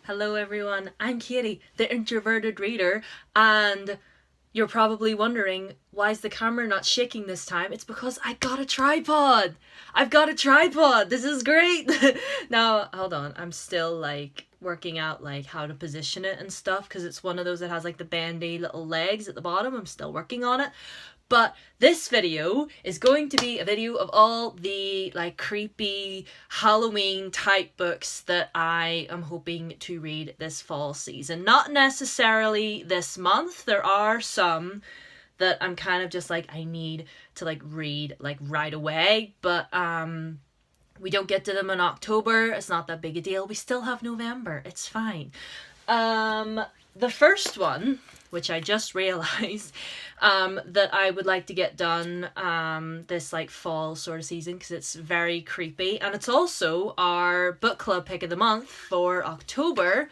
Hello everyone, I'm Katie, the introverted reader, and you're probably wondering, why is the camera not shaking this time? It's because I got a tripod! I've got a tripod! This is great! Now, hold on, I'm still working out how to position it and stuff, because it's one of those that has the bendy little legs at the bottom. I'm still working on it. But this video is going to be a video of all the creepy Halloween type books that I am hoping to read this fall season. Not necessarily this month. There are some that I'm kind of just I need to read right away, but we don't get to them in October. It's not that big a deal. We still have November. It's fine. The first one, which I just realized, that I would like to get done this fall sort of season, because it's very creepy, and it's also our book club pick of the month for October,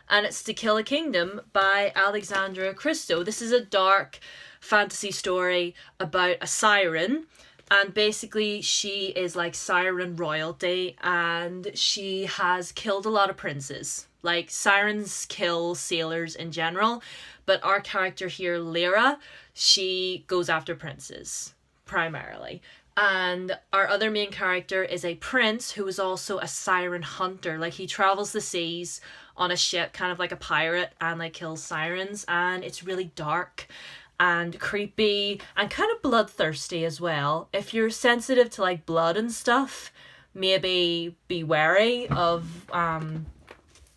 and it's To Kill a Kingdom by Alexandra Christo. This is a dark fantasy story about a siren, and basically she is siren royalty, and she has killed a lot of princes. Sirens kill sailors in general, but our character here, Lyra, she goes after princes, primarily. And our other main character is a prince who is also a siren hunter. He travels the seas on a ship, kind of like a pirate, and kills sirens. And it's really dark and creepy and kind of bloodthirsty as well. If you're sensitive to blood and stuff, maybe be wary of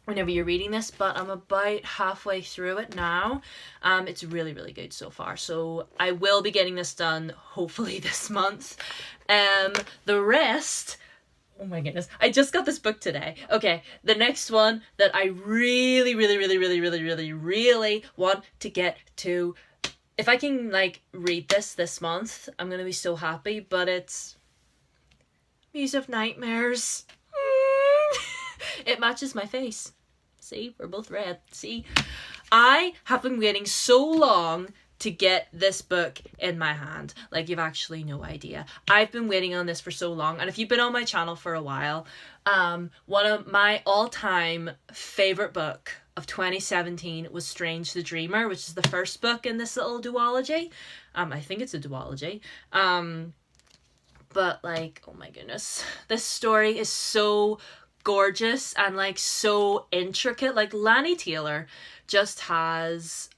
whenever you're reading this, but I'm about halfway through it now. It's really, really good so far. So I will be getting this done hopefully this month. The rest, oh my goodness, I just got this book today. Okay, the next one that I really, really, really, really, really, really, really want to get to, if I can read this month, I'm gonna be so happy. But it's Muse of Nightmares. It matches my face. See, we're both red. See, I have been waiting so long to get this book in my hand. You've actually no idea. I've been waiting on this for so long. And if you've been on my channel for a while, one of my all-time favorite book of 2017 was Strange the Dreamer, which is the first book in this little duology. I think it's a duology. But oh my goodness, this story is so gorgeous and so intricate. Lani Taylor just has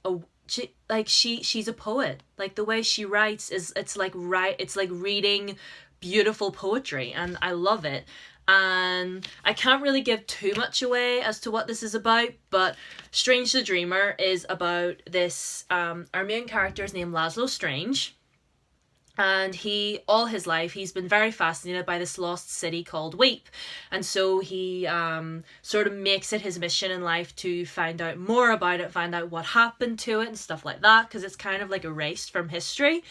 she's a poet. The way she writes it's like reading beautiful poetry, and I love it. And I can't really give too much away as to what this is about, but Strange the Dreamer is about this our main character is named Laszlo Strange. And all his life, he's been very fascinated by this lost city called Weep. And so he sort of makes it his mission in life to find out more about it, find out what happened to it and stuff like that, because it's kind of erased from history.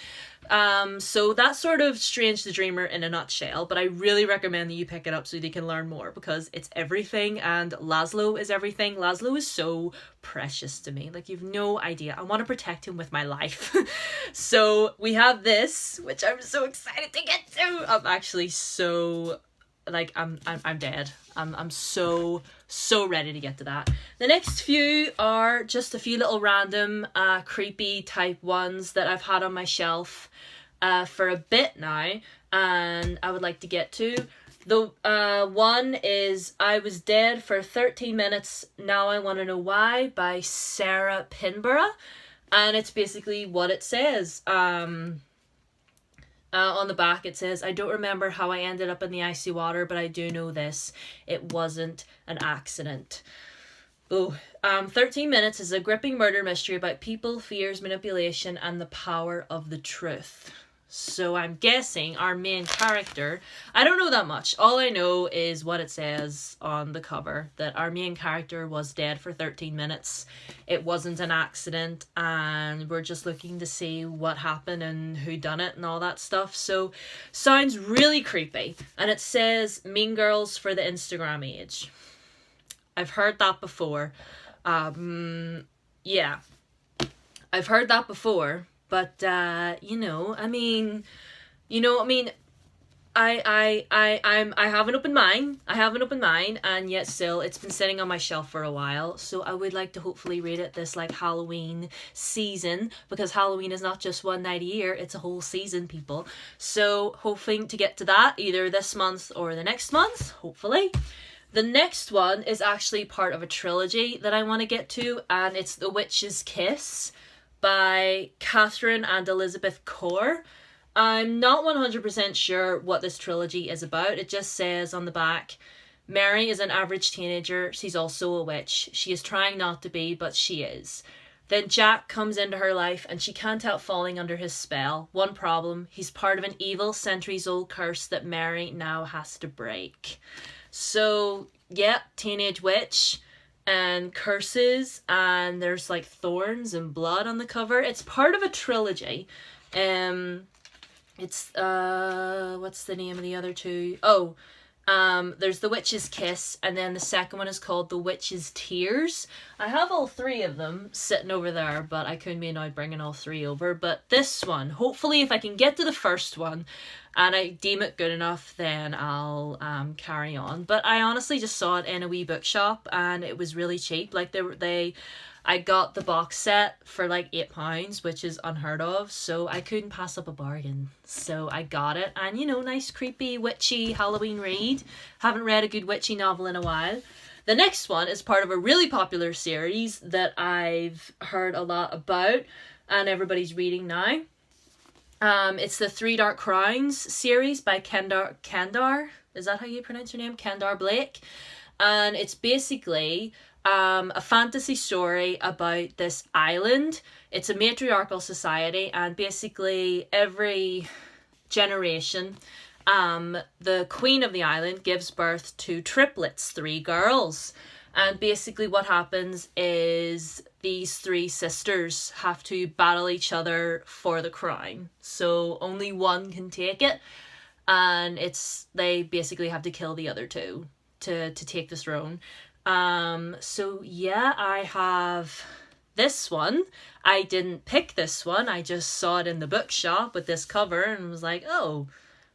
So that's sort of Strange the Dreamer in a nutshell, but I really recommend that you pick it up so that you can learn more, because it's everything, and Laszlo is everything. Laszlo is so precious to me. You've no idea. I want to protect him with my life. So we have this, which I'm so excited to get to. I'm actually so I'm dead. I'm so ready to get to that. The next few are just a few little random creepy type ones that I've had on my shelf for a bit now, and I would like to get to. The one is I Was Dead for 13 Minutes, Now I Want to Know Why by Sarah Pinborough, and it's basically what it says. On the back it says, I don't remember how I ended up in the icy water, but I do know this. It wasn't an accident. 13 Minutes is a gripping murder mystery about people, fears, manipulation, and the power of the truth. So I'm guessing our main character, I don't know that much. All I know is what it says on the cover, that our main character was dead for 13 minutes. It wasn't an accident, and we're just looking to see what happened and who done it and all that stuff. So sounds really creepy. And it says Mean Girls for the Instagram age. I've heard that before. Yeah. I've heard that before. But, I have an open mind. I have an open mind, and yet still it's been sitting on my shelf for a while. So I would like to hopefully read it this like Halloween season, because Halloween is not just one night a year, it's a whole season, people. So hoping to get to that either this month or the next month, hopefully. The next one is actually part of a trilogy that I want to get to, and it's The Witch's Kiss by Catherine and Elizabeth Core. I'm not 100% sure what this trilogy is about. It just says on the back, Mary is an average teenager. She's also a witch. She is trying not to be, but she is. Then Jack comes into her life and she can't help falling under his spell. One problem, he's part of an evil centuries-old curse that Mary now has to break. So, yeah, teenage witch and curses, and there's like thorns and blood on the cover. It's part of a trilogy. It's what's the name of the other two? Oh, there's The Witch's Kiss, and then the second one is called The Witch's Tears. I have all three of them sitting over there, but I couldn't be annoyed bringing all three over. But this one, hopefully if I can get to the first one and I deem it good enough, then I'll carry on. But I honestly just saw it in a wee bookshop and it was really cheap. Like I got the box set for like £8, which is unheard of, so I couldn't pass up a bargain. So I got it, and you know, nice creepy witchy Halloween read. Haven't read a good witchy novel in a while. The next one is part of a really popular series that I've heard a lot about and everybody's reading now. It's the Three Dark Crowns series by Kendar. Is that how you pronounce your name? Kendar Blake. And it's basically a fantasy story about this island. It's a matriarchal society, and basically every generation, the queen of the island gives birth to triplets, 3 girls. And basically what happens is these 3 sisters have to battle each other for the crown. So only one can take it, and they basically have to kill the other 2 to take the throne. So yeah, I have this one. I didn't pick this one. I just saw it in the bookshop with this cover and was like, oh,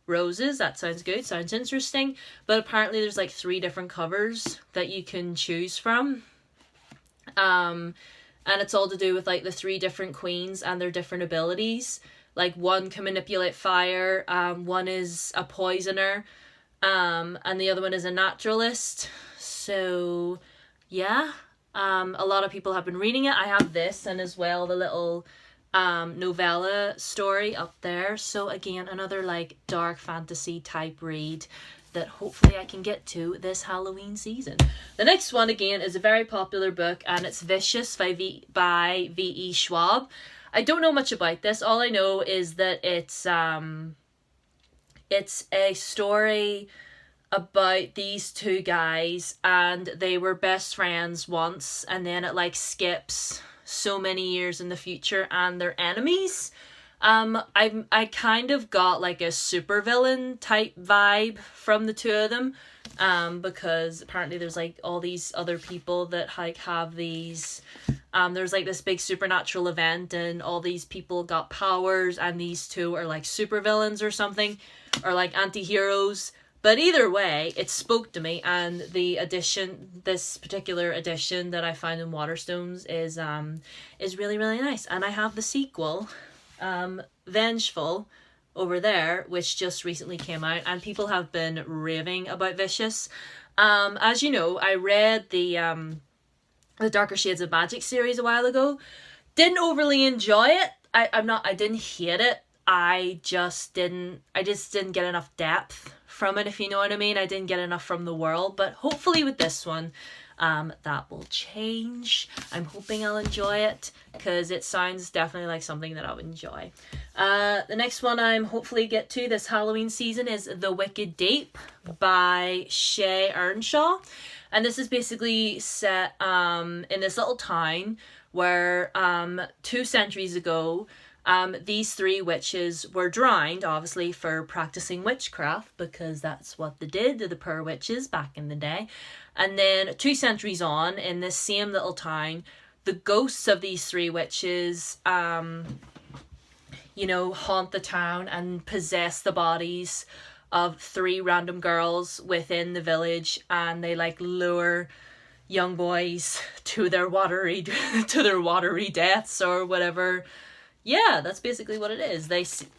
roses, that sounds good, sounds interesting. But apparently there's like 3 different covers that you can choose from. And it's all to do with like the 3 different queens and their different abilities. Like one can manipulate fire, one is a poisoner, and the other one is a naturalist. So yeah, a lot of people have been reading it. I have this, and as well the little novella story up there. So again, another like dark fantasy type read that hopefully I can get to this Halloween season. The next one again is a very popular book, and it's Vicious by V.E. Schwab. I don't know much about this. All I know is that it's a story about these 2 guys, and they were best friends once, and then it like skips so many years in the future and they're enemies. I kind of got like a supervillain type vibe from the 2 of them, because apparently there's like all these other people that like have these there's like this big supernatural event and all these people got powers, and these 2 are like supervillains or something, or like anti-heroes. But either way, it spoke to me, and this particular edition that I found in Waterstones is really, really nice. And I have the sequel, Vengeful, over there, which just recently came out, and people have been raving about Vicious. As you know, I read the Darker Shades of Magic series a while ago. Didn't overly enjoy it. I didn't hate it. I just didn't get enough depth from it, if you know what I mean. I didn't get enough from the world, but hopefully with this one, that will change. I'm hoping I'll enjoy it, because it sounds definitely like something that I would enjoy. The next one I'm hopefully get to this Halloween season is The Wicked Deep by Shay Earnshaw. And this is basically set in this little town where 2 centuries ago, these 3 witches were drowned, obviously, for practicing witchcraft, because that's what they did to the poor witches back in the day. And then 2 centuries on, in this same little town, the ghosts of these 3 witches, haunt the town and possess the bodies of 3 random girls within the village, and they like lure young boys to their watery deaths or whatever. Yeah, that's basically what it is.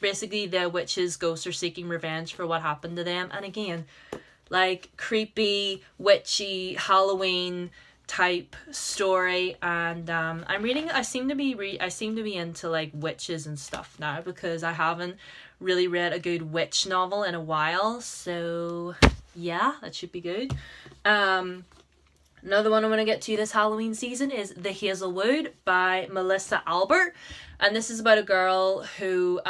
Basically the witches' ghosts are seeking revenge for what happened to them. And again, like creepy, witchy, Halloween type story. And I seem to be into like witches and stuff now, because I haven't really read a good witch novel in a while. So yeah, that should be good. Another one I'm going to get to this Halloween season is The Hazelwood by Melissa Albert. And this is about a girl who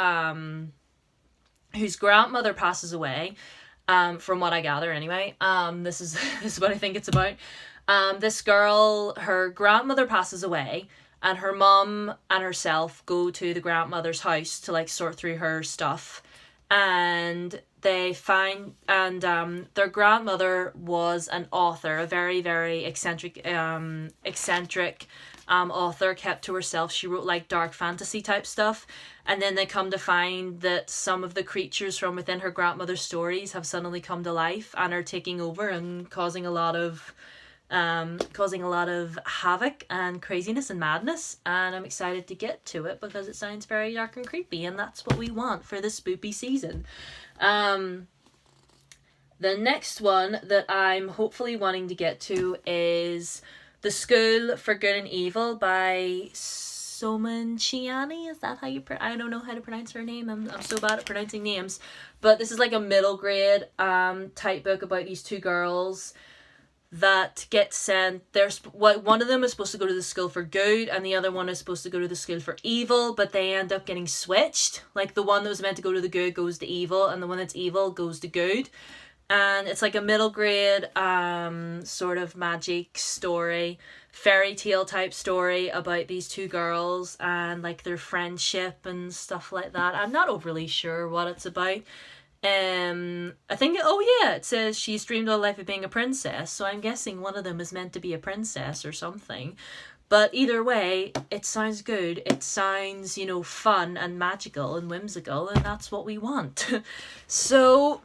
whose grandmother passes away, from what I gather anyway. This is what I think it's about. This girl, her grandmother passes away, and her mum and herself go to the grandmother's house to like sort through her stuff. And they find, and their grandmother was an author, a very, very eccentric author, kept to herself. She wrote like dark fantasy type stuff. And then they come to find that some of the creatures from within her grandmother's stories have suddenly come to life and are taking over and causing a lot of havoc and craziness and madness. And I'm excited to get to it because it sounds very dark and creepy, and that's what we want for the spoopy season. The next one that I'm hopefully wanting to get to is The School for Good and Evil by Soman Chiani. Is that how you I don't know how to pronounce her name. I'm so bad at pronouncing names. But this is like a middle grade type book about these 2 girls that get sent. One of them is supposed to go to the school for good, and the other one is supposed to go to the school for evil, but they end up getting switched. Like the one that was meant to go to the good goes to evil, and the one that's evil goes to good. And it's like a middle grade sort of magic story, fairy tale type story about these 2 girls and like their friendship and stuff like that. I'm not overly sure what it's about. I think, it says she's dreamed of a life of being a princess, so I'm guessing one of them is meant to be a princess or something. But either way, it sounds good. It sounds, fun and magical and whimsical, and that's what we want. So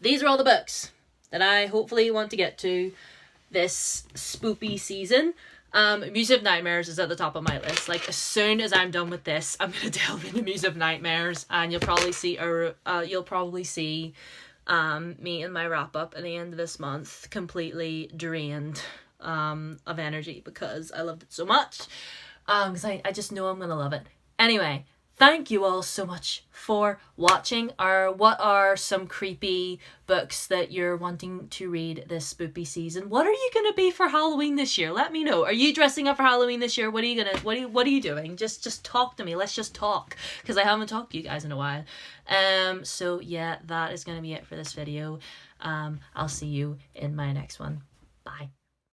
these are all the books that I hopefully want to get to this spoopy season. Muse of Nightmares is at the top of my list. Like, as soon as I'm done with this, I'm gonna delve into Muse of Nightmares, and you'll probably see me in my wrap up at the end of this month completely drained of energy because I loved it so much. Because I just know I'm gonna love it. Anyway, thank you all so much for watching. What are some creepy books that you're wanting to read this spoopy season? What are you gonna be for Halloween this year? Let me know. Are you dressing up for Halloween this year? What are you doing? Just talk to me. Let's just talk, because I haven't talked to you guys in a while. So yeah, that is gonna be it for this video. I'll see you in my next one. Bye.